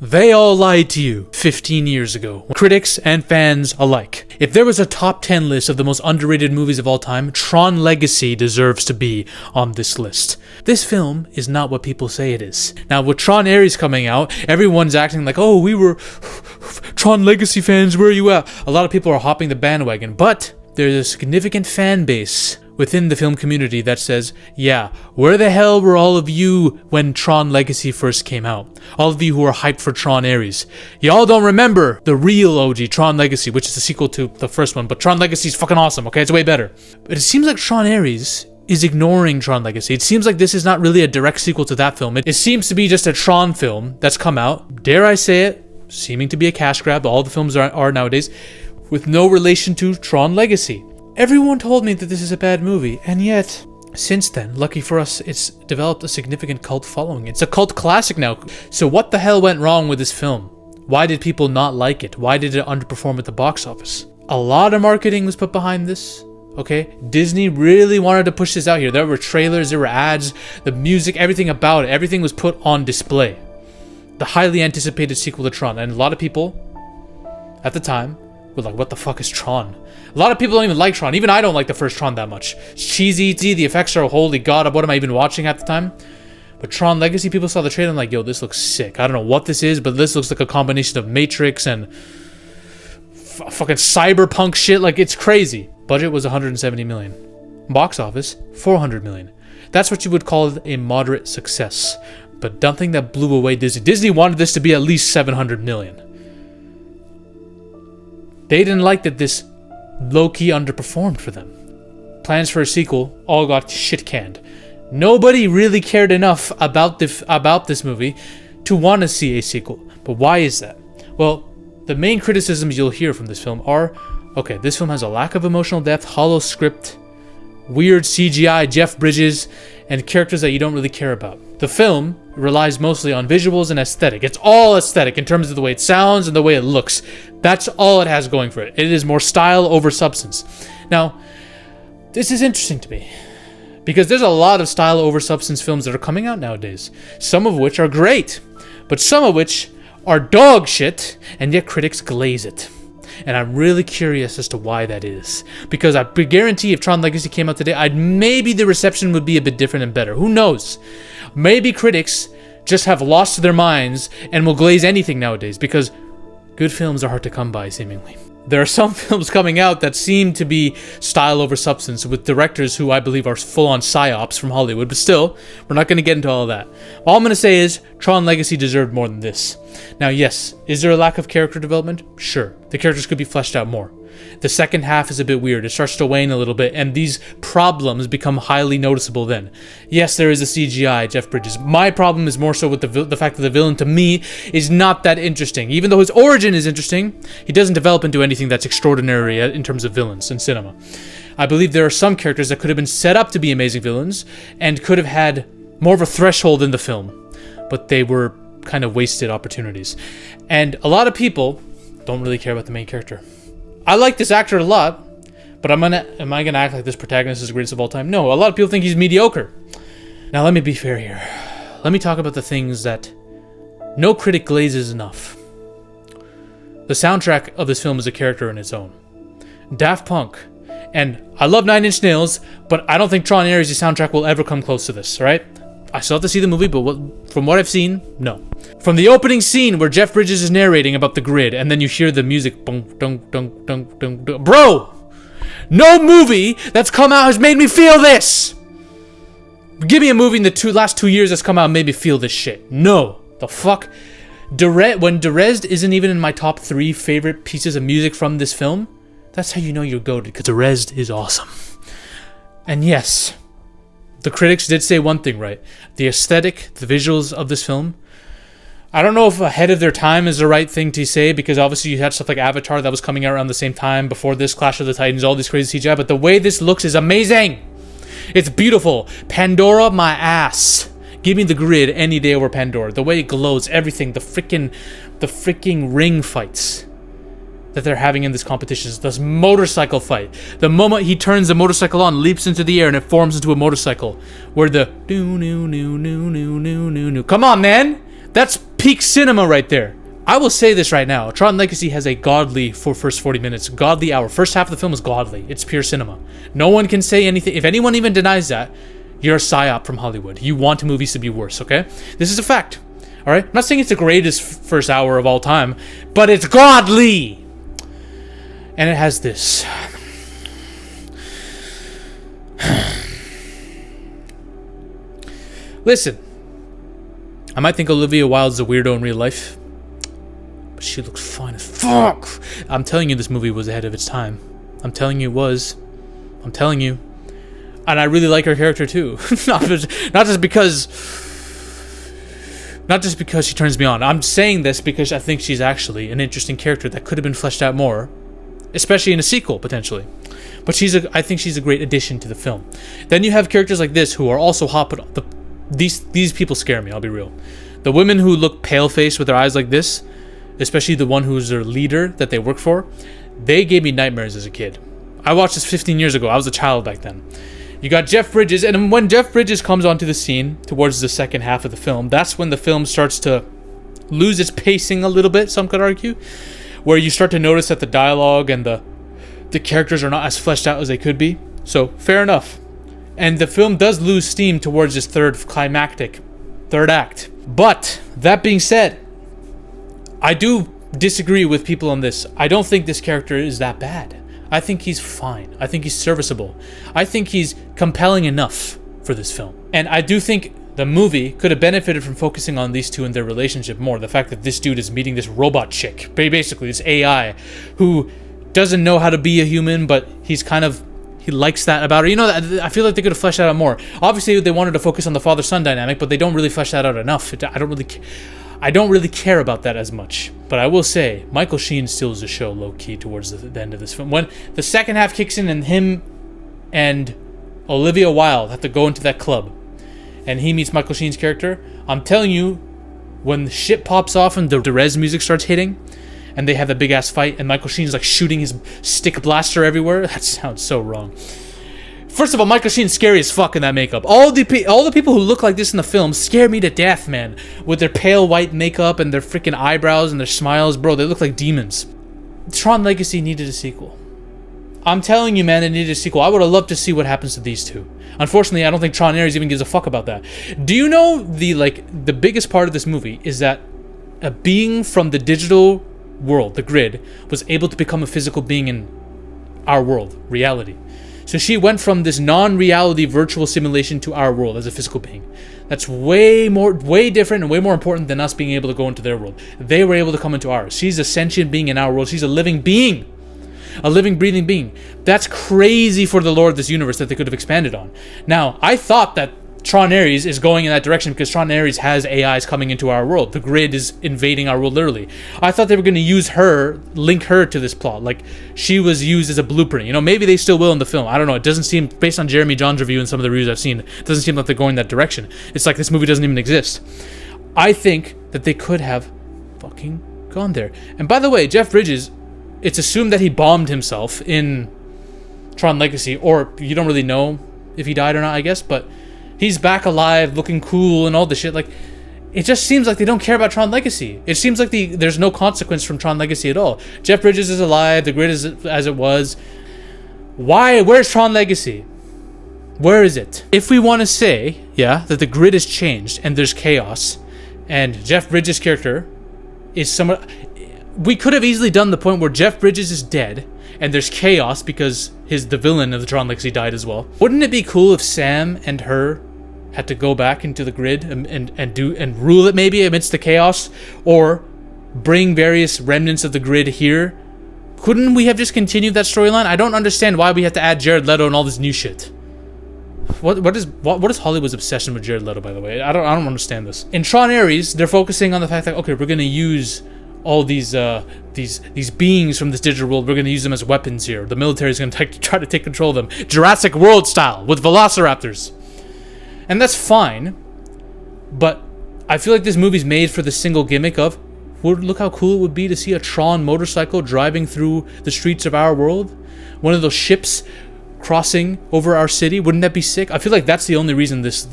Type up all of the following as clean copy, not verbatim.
They all lied to you 15 years ago, critics and fans alike. If there was a top 10 list of the most underrated movies of all time, Tron Legacy deserves to be on this list. This film is not what people say it is. Now, with Tron Ares coming out, everyone's acting like, oh, we were Tron Legacy fans, where are you at? A lot of people are hopping the bandwagon, but there's a significant fan base within the film community that says, yeah, where the hell were all of you when Tron Legacy first came out? All of you who are hyped for Tron Ares. Y'all don't remember the real OG, Tron Legacy, which is the sequel to the first one, but Tron Legacy is fucking awesome, okay? It's way better. But it seems like Tron Ares is ignoring Tron Legacy. It seems like this is not really a direct sequel to that film. It seems to be just a Tron film that's come out, dare I say it, seeming to be a cash grab, all the films are nowadays, with no relation to Tron Legacy. Everyone told me that this is a bad movie, and yet, since then, lucky for us, it's developed a significant cult following. It's a cult classic now. So what the hell went wrong with this film? Why did people not like it? Why did it underperform at the box office? A lot of marketing was put behind this, okay? Disney really wanted to push this out here. There were trailers, there were ads, the music, everything about it, everything was put on display. The highly anticipated sequel to Tron, and a lot of people, at the time, were like, what the fuck is Tron? A lot of people don't even like Tron. Even I don't like the first Tron that much. It's cheesy, the effects are holy god, what am I even watching at the time? But Tron Legacy, people saw the trailer and like, yo, this looks sick. I don't know what this is, but this looks like a combination of Matrix and fucking cyberpunk shit. Like, it's crazy. Budget was 170 million. Box office, 400 million. That's what you would call a moderate success. But nothing that blew away Disney. Disney wanted this to be at least 700 million. They didn't like that this low-key underperformed for them. Plans for a sequel all got shit canned. Nobody really cared enough about this movie to want to see a sequel. But why is that? Well, the main criticisms you'll hear from this film are, okay, this film has a lack of emotional depth, hollow script, weird CGI, Jeff Bridges, and characters that you don't really care about. The film relies mostly on visuals and aesthetic. It's all aesthetic in terms of the way it sounds and the way it looks. That's all it has going for it. It is more style over substance. Now, this is interesting to me because there's a lot of style over substance films that are coming out nowadays, some of which are great, but some of which are dog shit, and yet critics glaze it. And I'm really curious as to why that is. Because I guarantee if Tron Legacy came out today, maybe the reception would be a bit different and better. Who knows? Maybe critics just have lost their minds and will glaze anything nowadays because good films are hard to come by, seemingly. There are some films coming out that seem to be style over substance with directors who I believe are full-on psyops from Hollywood, but still, we're not going to get into all of that. All I'm going to say is Tron Legacy deserved more than this. Now, yes, is there a lack of character development? Sure. The characters could be fleshed out more. The second half is a bit weird. It starts to wane a little bit, and these problems become highly noticeable then. Yes, there is a CGI, Jeff Bridges. My problem is more so with the fact that the villain, to me, is not that interesting. Even though his origin is interesting, he doesn't develop into anything that's extraordinary in terms of villains in cinema. I believe there are some characters that could have been set up to be amazing villains, and could have had more of a threshold in the film, but they were kind of wasted opportunities. And a lot of people don't really care about the main character. I like this actor a lot, but am I gonna act like this protagonist is the greatest of all time? No, a lot of people think he's mediocre. Now let me be fair here. Let me talk about the things that no critic glazes enough. The soundtrack of this film is a character in its own. Daft Punk, and I love Nine Inch Nails, but I don't think Tron Ares' soundtrack will ever come close to this, right? I still have to see the movie, but from what I've seen, no. From the opening scene where Jeff Bridges is narrating about the grid, and then you hear the music, bunk, dunk, dunk, dunk, dunk, dunk. Bro! No movie that's come out has made me feel this! Give me a movie in the last 2 years that's come out and made me feel this shit. No. The fuck? When Derezd isn't even in my top 3 favorite pieces of music from this film, that's how you know you're goated, because Derezd is awesome. And yes, the critics did say one thing right. The aesthetic, the visuals of this film, I don't know if ahead of their time is the right thing to say, because obviously you had stuff like Avatar that was coming out around the same time, before this, Clash of the Titans, all these crazy CGI, but the way this looks is amazing. It's beautiful. Pandora, my ass. Give me the grid any day over Pandora. The way it glows, everything, the freaking ring fights that they're having in this competition, this motorcycle fight. The moment he turns the motorcycle on, leaps into the air, and it forms into a motorcycle, where the come on, man. That's peak cinema right there. I will say this right now. Tron Legacy has a godly first 40 minutes. Godly hour. First half of the film is godly. It's pure cinema. No one can say anything. If anyone even denies that, you're a psyop from Hollywood. You want movies to be worse, okay? This is a fact. Alright? I'm not saying it's the greatest first hour of all time, but it's godly! And it has this. Listen. I might think Olivia Wilde's a weirdo in real life, but she looks fine as fuck. I'm telling you, this movie was ahead of its time. I'm telling you it was. I'm telling you. And I really like her character too. not just because she turns me on. I'm saying this because I think she's actually an interesting character that could have been fleshed out more, especially in a sequel potentially. But I think she's a great addition to the film. Then you have characters like this who are also hot, but these people scare me, I'll be real. The women who look pale-faced with their eyes like this, especially the one who's their leader that they work for, they gave me nightmares as a kid. I watched this 15 years ago. I was a child back then. You got Jeff Bridges, and when Jeff Bridges comes onto the scene towards the second half of the film, that's when the film starts to lose its pacing a little bit, some could argue, where you start to notice that the dialogue and the characters are not as fleshed out as they could be. So, fair enough. And the film does lose steam towards this third act. But, that being said, I do disagree with people on this. I don't think this character is that bad. I think he's fine. I think he's serviceable. I think he's compelling enough for this film. And I do think the movie could have benefited from focusing on these two and their relationship more. The fact that this dude is meeting this robot chick, basically this AI, who doesn't know how to be a human, but he likes that about her. You know, I feel like they could have fleshed that out more. Obviously, they wanted to focus on the father-son dynamic, but they don't really flesh that out enough. I don't really care about that as much. But I will say, Michael Sheen steals the show low-key towards the end of this film. When the second half kicks in and him and Olivia Wilde have to go into that club, and he meets Michael Sheen's character, I'm telling you, when the shit pops off and the Derez music starts hitting, and they have a big-ass fight, and Michael Sheen's like shooting his stick blaster everywhere, that sounds so wrong. First of all, Michael Sheen's scary as fuck in that makeup. All the people who look like this in the film scare me to death, man. With their pale white makeup and their freaking eyebrows and their smiles, bro, they look like demons. Tron Legacy needed a sequel. I'm telling you, man, it needed a sequel. I would have loved to see what happens to these two. Unfortunately, I don't think Tron Ares even gives a fuck about that. Do you know the biggest part of this movie is that a being from the digital world, the grid, was able to become a physical being in our world, reality. So she went from this non-reality virtual simulation to our world as a physical being. That's way different and way more important than us being able to go into their world. They were able to come into ours. She's a sentient being in our world. She's a living being. A living, breathing being. That's crazy for the lore of this universe that they could have expanded on. Now, I thought that Tron Ares is going in that direction because Tron Ares has AIs coming into our world. The grid is invading our world, literally. I thought they were going to use her, link her to this plot. Like, she was used as a blueprint. You know, maybe they still will in the film. I don't know. It doesn't seem, based on Jeremy John's review and some of the reviews I've seen, it doesn't seem like they're going that direction. It's like this movie doesn't even exist. I think that they could have fucking gone there. And by the way, Jeff Bridges, it's assumed that he bombed himself in Tron Legacy, or you don't really know if he died or not, I guess, but he's back alive, looking cool and all this shit. Like, it just seems like they don't care about Tron Legacy. It seems like there's no consequence from Tron Legacy at all. Jeff Bridges is alive, the grid is as it was. Why? Where's Tron Legacy? Where is it? If we want to say, yeah, that the grid has changed and there's chaos, and Jeff Bridges' character is somewhat... We could have easily done the point where Jeff Bridges is dead and there's chaos because the villain of the Tron Legacy died as well. Wouldn't it be cool if Sam and her had to go back into the grid and rule it maybe amidst the chaos, or bring various remnants of the grid here? Couldn't we have just continued that storyline? I don't understand why we have to add Jared Leto and all this new shit. What is Hollywood's obsession with Jared Leto, by the way? I don't understand this. In Tron Ares, they're focusing on the fact that, okay, we're gonna use all these beings from this digital world. We're going to use them as weapons here. The military is going to try to take control of them, Jurassic World style, with velociraptors. And that's fine, but I feel like this movie's made for the single gimmick of, look how cool it would be to see a Tron motorcycle driving through the streets of our world. One of those ships crossing over our city. Wouldn't that be sick? I feel like that's the only reason this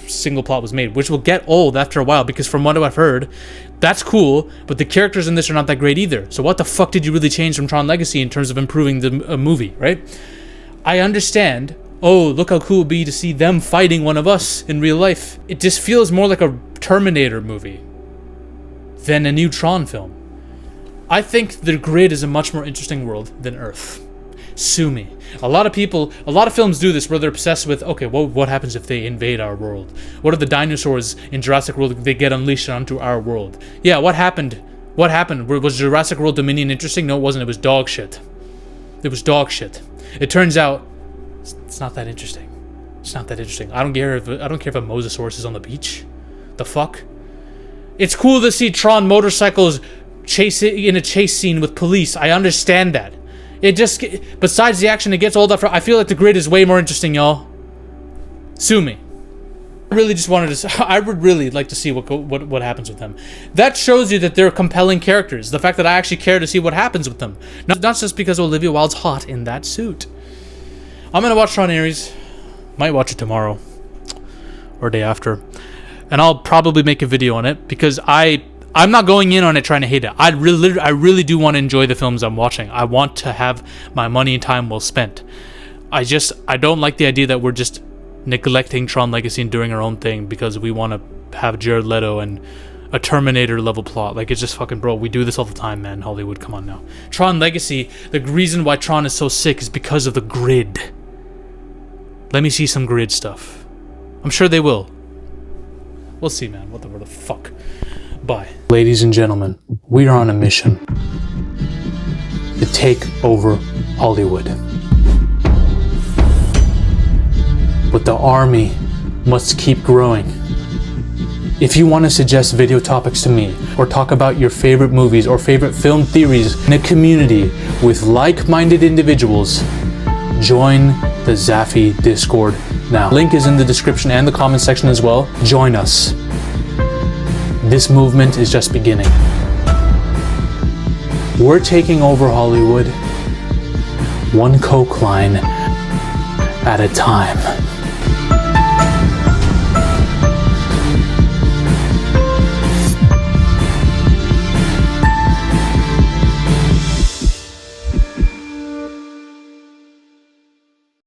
single plot was made, which will get old after a while, because from what I've heard, that's cool, but the characters in this are not that great either. So what the fuck did you really change from Tron Legacy in terms of improving the movie, right? I understand, oh, look how cool it would be to see them fighting one of us in real life. It just feels more like a Terminator movie than a new Tron film. I think the grid is a much more interesting world than Earth. Sue me. A lot of films do this where they're obsessed with, okay, what happens if they invade our world? What are the dinosaurs in Jurassic World if they get unleashed onto our world? Yeah, what happened? What happened? Was Jurassic World Dominion interesting? No, it wasn't. It was dog shit. It was dog shit. It turns out it's not that interesting. It's not that interesting. I don't care if a Mosasaurus is on the beach. The fuck? It's cool to see Tron motorcycles in a chase scene with police. I understand that. It just, besides the action, it gets old after. I feel like the grid is way more interesting, y'all. Sue me. I really just wanted to. I would really like to see what happens with them. That shows you that they're compelling characters. The fact that I actually care to see what happens with them, not just because Olivia Wilde's hot in that suit. I'm gonna watch Tron Ares. Might watch it tomorrow or day after, and I'll probably make a video on it because I'm not going in on it trying to hate it. I really do want to enjoy the films I'm watching. I want to have my money and time well spent. I don't like the idea that we're just neglecting Tron Legacy and doing our own thing because we want to have Jared Leto and a Terminator level plot. Like, it's just fucking, bro, we do this all the time, man. Hollywood, come on now. Tron Legacy, the reason why Tron is so sick is because of the grid. Let me see some grid stuff. I'm sure they will. We'll see, man. What the fuck. Bye. Ladies and gentlemen, we are on a mission to take over Hollywood. But the army must keep growing. If you want to suggest video topics to me, or talk about your favorite movies or favorite film theories in a community with like-minded individuals, join the Zafy Discord now. Link is in the description and the comment section as well. Join us. This movement is just beginning. We're taking over Hollywood, one coke line at a time.